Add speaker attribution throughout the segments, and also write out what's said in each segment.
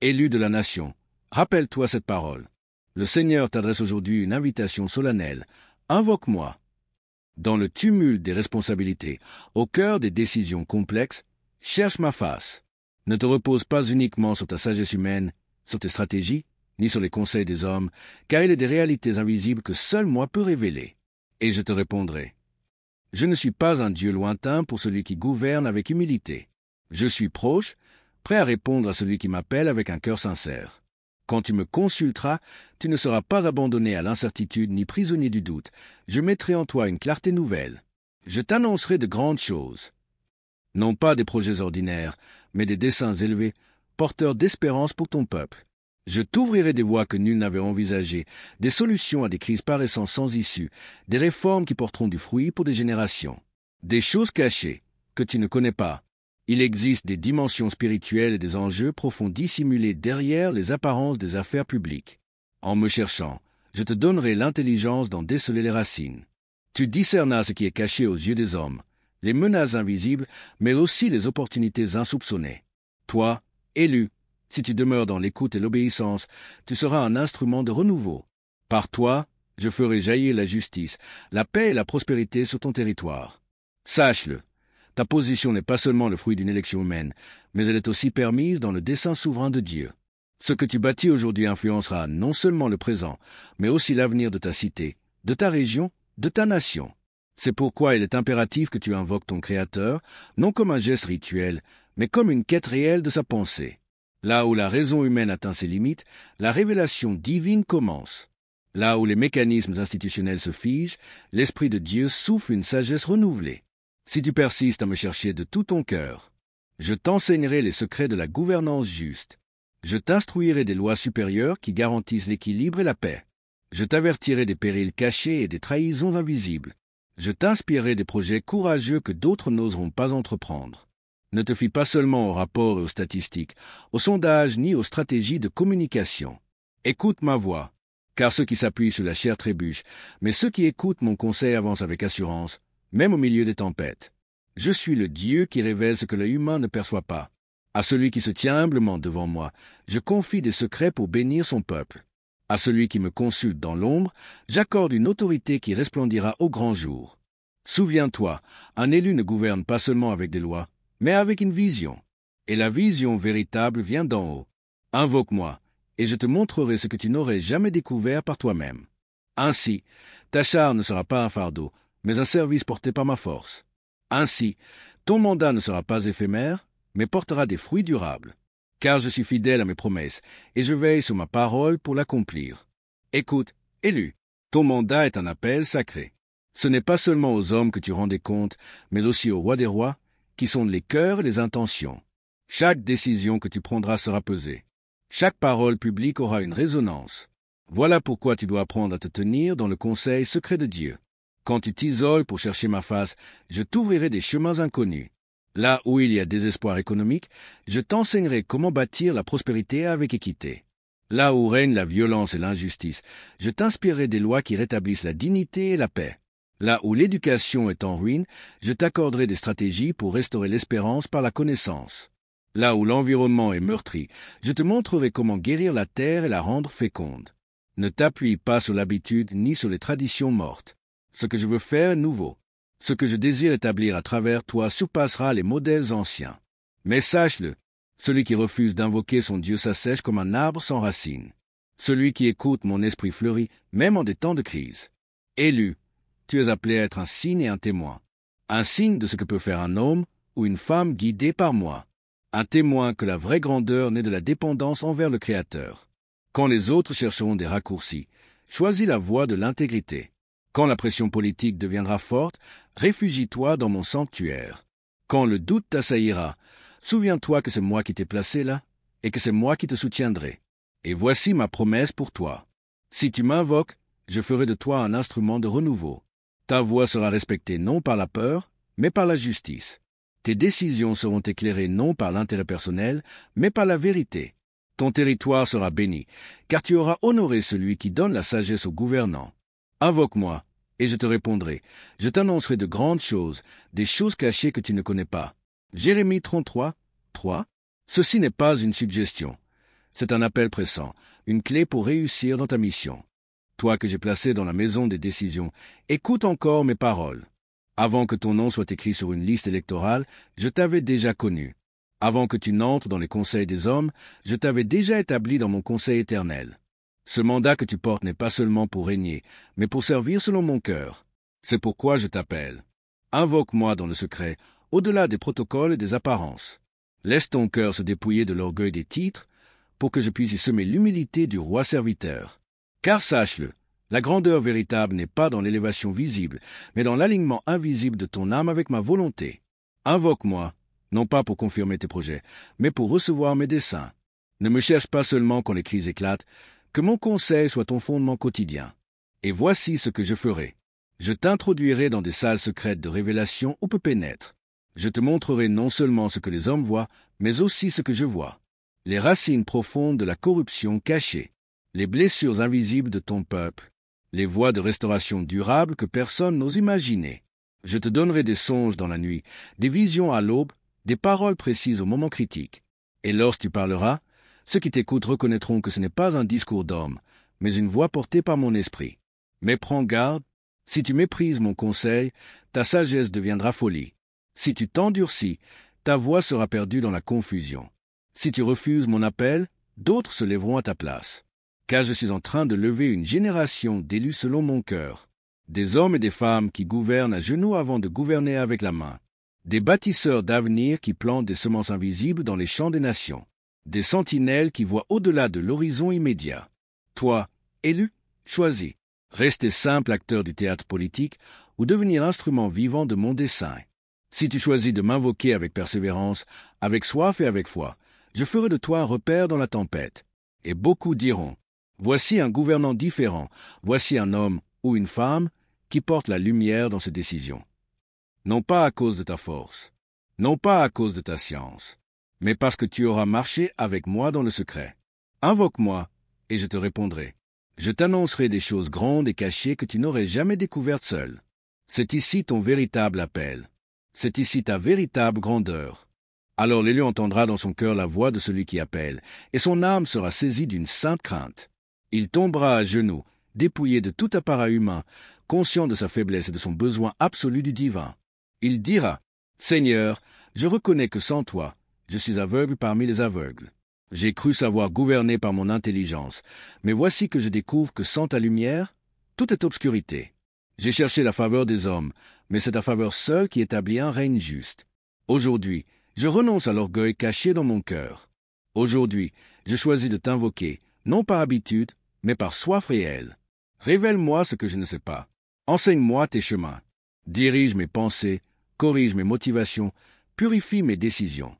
Speaker 1: Élu de la nation, rappelle-toi cette parole. Le Seigneur t'adresse aujourd'hui une invitation solennelle. Invoque-moi. Dans le tumulte des responsabilités, au cœur des décisions complexes, cherche ma face. Ne te repose pas uniquement sur ta sagesse humaine, sur tes stratégies, ni sur les conseils des hommes, car il est des réalités invisibles que seul moi peux révéler. Et je te répondrai. Je ne suis pas un Dieu lointain pour celui qui gouverne avec humilité. Je suis proche, prêt à répondre à celui qui m'appelle avec un cœur sincère. Quand tu me consulteras, tu ne seras pas abandonné à l'incertitude ni prisonnier du doute. Je mettrai en toi une clarté nouvelle. Je t'annoncerai de grandes choses. Non pas des projets ordinaires, mais des desseins élevés, porteurs d'espérance pour ton peuple. Je t'ouvrirai des voies que nul n'avait envisagées, des solutions à des crises paraissant sans issue, des réformes qui porteront du fruit pour des générations. Des choses cachées, que tu ne connais pas. Il existe des dimensions spirituelles et des enjeux profonds dissimulés derrière les apparences des affaires publiques. En me cherchant, je te donnerai l'intelligence d'en déceler les racines. Tu discernas ce qui est caché aux yeux des hommes, les menaces invisibles, mais aussi les opportunités insoupçonnées. Toi, élu, si tu demeures dans l'écoute et l'obéissance, tu seras un instrument de renouveau. Par toi, je ferai jaillir la justice, la paix et la prospérité sur ton territoire. Sache-le, ta position n'est pas seulement le fruit d'une élection humaine, mais elle est aussi permise dans le dessein souverain de Dieu. Ce que tu bâtis aujourd'hui influencera non seulement le présent, mais aussi l'avenir de ta cité, de ta région, de ta nation. C'est pourquoi il est impératif que tu invoques ton Créateur, non comme un geste rituel, mais comme une quête réelle de sa pensée. Là où la raison humaine atteint ses limites, la révélation divine commence. Là où les mécanismes institutionnels se figent, l'Esprit de Dieu souffle une sagesse renouvelée. Si tu persistes à me chercher de tout ton cœur, je t'enseignerai les secrets de la gouvernance juste. Je t'instruirai des lois supérieures qui garantissent l'équilibre et la paix. Je t'avertirai des périls cachés et des trahisons invisibles. Je t'inspirerai des projets courageux que d'autres n'oseront pas entreprendre. Ne te fie pas seulement aux rapports et aux statistiques, aux sondages ni aux stratégies de communication. Écoute ma voix, car ceux qui s'appuient sur la chair trébuchent, mais ceux qui écoutent mon conseil avancent avec assurance, même au milieu des tempêtes. Je suis le Dieu qui révèle ce que l'œil humain ne perçoit pas. À celui qui se tient humblement devant moi, je confie des secrets pour bénir son peuple. À celui qui me consulte dans l'ombre, j'accorde une autorité qui resplendira au grand jour. Souviens-toi, un élu ne gouverne pas seulement avec des lois, mais avec une vision. Et la vision véritable vient d'en haut. Invoque-moi, et je te montrerai ce que tu n'aurais jamais découvert par toi-même. Ainsi, ta charge ne sera pas un fardeau, mais un service porté par ma force. Ainsi, ton mandat ne sera pas éphémère, mais portera des fruits durables. Car je suis fidèle à mes promesses, et je veille sur ma parole pour l'accomplir. Écoute, élu, ton mandat est un appel sacré. Ce n'est pas seulement aux hommes que tu rends des comptes, mais aussi au roi des rois, qui sondent les cœurs et les intentions. Chaque décision que tu prendras sera pesée. Chaque parole publique aura une résonance. Voilà pourquoi tu dois apprendre à te tenir dans le conseil secret de Dieu. Quand tu t'isoles pour chercher ma face, je t'ouvrirai des chemins inconnus. Là où il y a désespoir économique, je t'enseignerai comment bâtir la prospérité avec équité. Là où règne la violence et l'injustice, je t'inspirerai des lois qui rétablissent la dignité et la paix. Là où l'éducation est en ruine, je t'accorderai des stratégies pour restaurer l'espérance par la connaissance. Là où l'environnement est meurtri, je te montrerai comment guérir la terre et la rendre féconde. Ne t'appuie pas sur l'habitude ni sur les traditions mortes. Ce que je veux faire est nouveau. Ce que je désire établir à travers toi surpassera les modèles anciens. Mais sache-le, celui qui refuse d'invoquer son Dieu s'assèche comme un arbre sans racines. Celui qui écoute mon esprit fleurit, même en des temps de crise. Élu, tu es appelé à être un signe et un témoin. Un signe de ce que peut faire un homme ou une femme guidé par moi. Un témoin que la vraie grandeur naît de la dépendance envers le Créateur. Quand les autres chercheront des raccourcis, choisis la voie de l'intégrité. Quand la pression politique deviendra forte, réfugie-toi dans mon sanctuaire. Quand le doute t'assaillira, souviens-toi que c'est moi qui t'ai placé là, et que c'est moi qui te soutiendrai. Et voici ma promesse pour toi. Si tu m'invoques, je ferai de toi un instrument de renouveau. Ta voix sera respectée non par la peur, mais par la justice. Tes décisions seront éclairées non par l'intérêt personnel, mais par la vérité. Ton territoire sera béni, car tu auras honoré celui qui donne la sagesse aux gouvernants. Invoque-moi, et je te répondrai. Je t'annoncerai de grandes choses, des choses cachées que tu ne connais pas. Jérémie 33, 3. Ceci n'est pas une suggestion. C'est un appel pressant, une clé pour réussir dans ta mission. Toi que j'ai placé dans la maison des décisions, écoute encore mes paroles. Avant que ton nom soit écrit sur une liste électorale, je t'avais déjà connu. Avant que tu n'entres dans les conseils des hommes, je t'avais déjà établi dans mon conseil éternel. Ce mandat que tu portes n'est pas seulement pour régner, mais pour servir selon mon cœur. C'est pourquoi je t'appelle. Invoque-moi dans le secret, au-delà des protocoles et des apparences. Laisse ton cœur se dépouiller de l'orgueil des titres, pour que je puisse y semer l'humilité du roi serviteur. Car sache-le, la grandeur véritable n'est pas dans l'élévation visible, mais dans l'alignement invisible de ton âme avec ma volonté. Invoque-moi, non pas pour confirmer tes projets, mais pour recevoir mes desseins. Ne me cherche pas seulement quand les crises éclatent, que mon conseil soit ton fondement quotidien. Et voici ce que je ferai. Je t'introduirai dans des salles secrètes de révélation où peut pénètre. Je te montrerai non seulement ce que les hommes voient, mais aussi ce que je vois. Les racines profondes de la corruption cachée, les blessures invisibles de ton peuple, les voies de restauration durable que personne n'ose imaginer. Je te donnerai des songes dans la nuit, des visions à l'aube, des paroles précises au moment critique. Et lorsque tu parleras, ceux qui t'écoutent reconnaîtront que ce n'est pas un discours d'homme, mais une voix portée par mon esprit. Mais prends garde, si tu méprises mon conseil, ta sagesse deviendra folie. Si tu t'endurcis, ta voix sera perdue dans la confusion. Si tu refuses mon appel, d'autres se lèveront à ta place. Car je suis en train de lever une génération d'élus selon mon cœur. Des hommes et des femmes qui gouvernent à genoux avant de gouverner avec la main. Des bâtisseurs d'avenir qui plantent des semences invisibles dans les champs des nations. Des sentinelles qui voient au-delà de l'horizon immédiat. Toi, élu, choisis. Rester simple acteur du théâtre politique ou devenir instrument vivant de mon dessein. Si tu choisis de m'invoquer avec persévérance, avec soif et avec foi, je ferai de toi un repère dans la tempête. Et beaucoup diront, voici un gouvernant différent, voici un homme ou une femme qui porte la lumière dans ses décisions. Non pas à cause de ta force, non pas à cause de ta science, mais parce que tu auras marché avec moi dans le secret. Invoque-moi, et je te répondrai. Je t'annoncerai des choses grandes et cachées que tu n'aurais jamais découvertes seul. C'est ici ton véritable appel. C'est ici ta véritable grandeur. Alors l'élu entendra dans son cœur la voix de celui qui appelle, et son âme sera saisie d'une sainte crainte. Il tombera à genoux, dépouillé de tout appareil humain, conscient de sa faiblesse et de son besoin absolu du divin. Il dira, « Seigneur, je reconnais que sans toi, je suis aveugle parmi les aveugles. J'ai cru savoir gouverner par mon intelligence, mais voici que je découvre que sans ta lumière, tout est obscurité. J'ai cherché la faveur des hommes, mais c'est ta faveur seule qui établit un règne juste. Aujourd'hui, je renonce à l'orgueil caché dans mon cœur. Aujourd'hui, je choisis de t'invoquer, non par habitude, mais par soif réelle. Révèle-moi ce que je ne sais pas. Enseigne-moi tes chemins. Dirige mes pensées, corrige mes motivations, purifie mes décisions.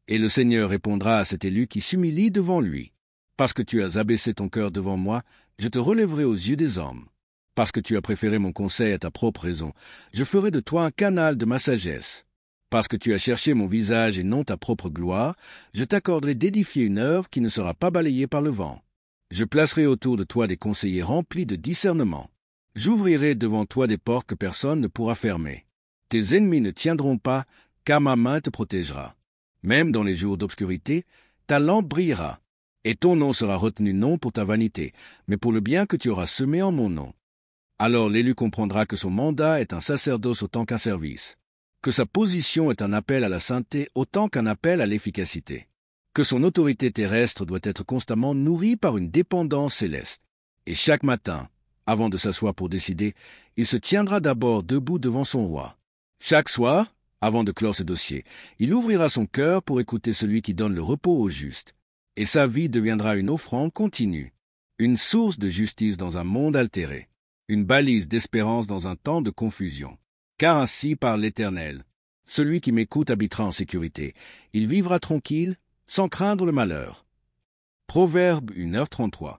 Speaker 1: Et le Seigneur répondra à cet élu qui s'humilie devant lui. Parce que tu as abaissé ton cœur devant moi, je te relèverai aux yeux des hommes. Parce que tu as préféré mon conseil à ta propre raison, je ferai de toi un canal de ma sagesse. Parce que tu as cherché mon visage et non ta propre gloire, je t'accorderai d'édifier une œuvre qui ne sera pas balayée par le vent. Je placerai autour de toi des conseillers remplis de discernement. J'ouvrirai devant toi des portes que personne ne pourra fermer. Tes ennemis ne tiendront pas, car ma main te protégera. Même dans les jours d'obscurité, ta lampe brillera, et ton nom sera retenu non pour ta vanité, mais pour le bien que tu auras semé en mon nom. Alors l'élu comprendra que son mandat est un sacerdoce autant qu'un service, que sa position est un appel à la sainteté autant qu'un appel à l'efficacité, que son autorité terrestre doit être constamment nourrie par une dépendance céleste. Et chaque matin, avant de s'asseoir pour décider, il se tiendra d'abord debout devant son roi. Chaque soir, avant de clore ses dossiers, il ouvrira son cœur pour écouter celui qui donne le repos aux justes, et sa vie deviendra une offrande continue, une source de justice dans un monde altéré, une balise d'espérance dans un temps de confusion. Car ainsi parle l'Éternel, celui qui m'écoute habitera en sécurité, il vivra tranquille, sans craindre le malheur. Proverbe 1h33.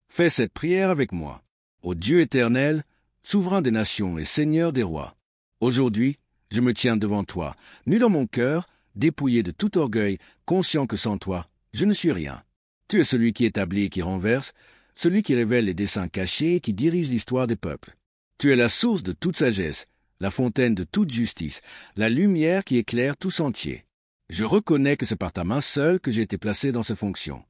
Speaker 1: Fais cette prière avec moi. Ô Dieu éternel, souverain des nations et seigneur des rois, aujourd'hui, je me tiens devant toi, nu dans mon cœur, dépouillé de tout orgueil, conscient que sans toi, je ne suis rien. Tu es celui qui établit et qui renverse, celui qui révèle les desseins cachés et qui dirige l'histoire des peuples. Tu es la source de toute sagesse, la fontaine de toute justice, la lumière qui éclaire tout sentier. Je reconnais que c'est par ta main seule que j'ai été placé dans ces fonctions.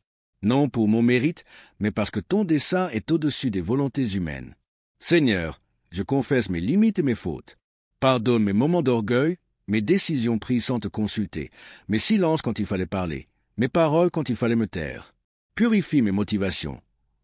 Speaker 1: non pour mon mérite, mais parce que ton dessein est au-dessus des volontés humaines. Seigneur, je confesse mes limites et mes fautes. Pardonne mes moments d'orgueil, mes décisions prises sans te consulter, mes silences quand il fallait parler, mes paroles quand il fallait me taire. Purifie mes motivations.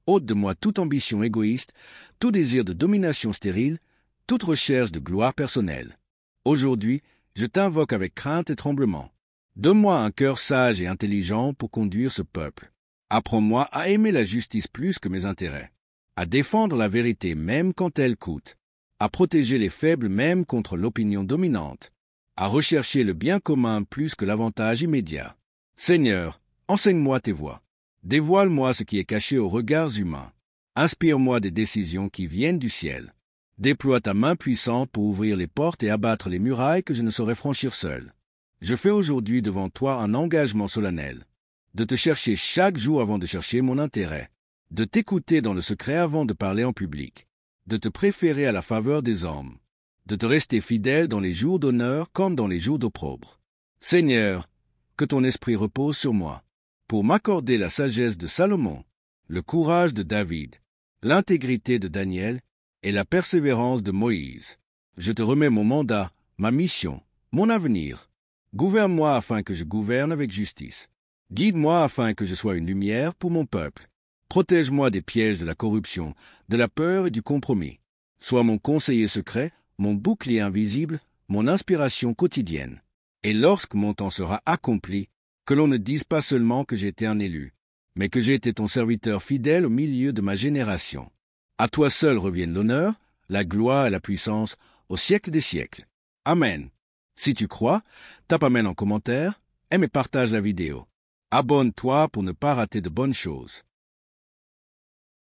Speaker 1: Ôte de moi toute ambition égoïste, tout désir de domination stérile, toute recherche de gloire personnelle. Aujourd'hui, je t'invoque avec crainte et tremblement. Donne-moi un cœur sage et intelligent pour conduire ce peuple. Apprends-moi à aimer la justice plus que mes intérêts, à défendre la vérité même quand elle coûte, à protéger les faibles même contre l'opinion dominante, à rechercher le bien commun plus que l'avantage immédiat. Seigneur, enseigne-moi tes voies. Dévoile-moi ce qui est caché aux regards humains. Inspire-moi des décisions qui viennent du ciel. Déploie ta main puissante pour ouvrir les portes et abattre les murailles que je ne saurais franchir seul. Je fais aujourd'hui devant toi un engagement solennel, de te chercher chaque jour avant de chercher mon intérêt, de t'écouter dans le secret avant de parler en public, de te préférer à la faveur des hommes, de te rester fidèle dans les jours d'honneur comme dans les jours d'opprobre. Seigneur, que ton esprit repose sur moi, pour m'accorder la sagesse de Salomon, le courage de David, l'intégrité de Daniel et la persévérance de Moïse. Je te remets mon mandat, ma mission, mon avenir. Gouverne-moi afin que je gouverne avec justice. Guide-moi afin que je sois une lumière pour mon peuple. Protège-moi des pièges de la corruption, de la peur et du compromis. Sois mon conseiller secret, mon bouclier invisible, mon inspiration quotidienne. Et lorsque mon temps sera accompli, que l'on ne dise pas seulement que j'ai été un élu, mais que j'ai été ton serviteur fidèle au milieu de ma génération. À toi seul reviennent l'honneur, la gloire et la puissance au siècle des siècles. Amen. Si tu crois, tape Amen en commentaire, aime et partage la vidéo. Abonne-toi pour ne pas rater de bonnes choses.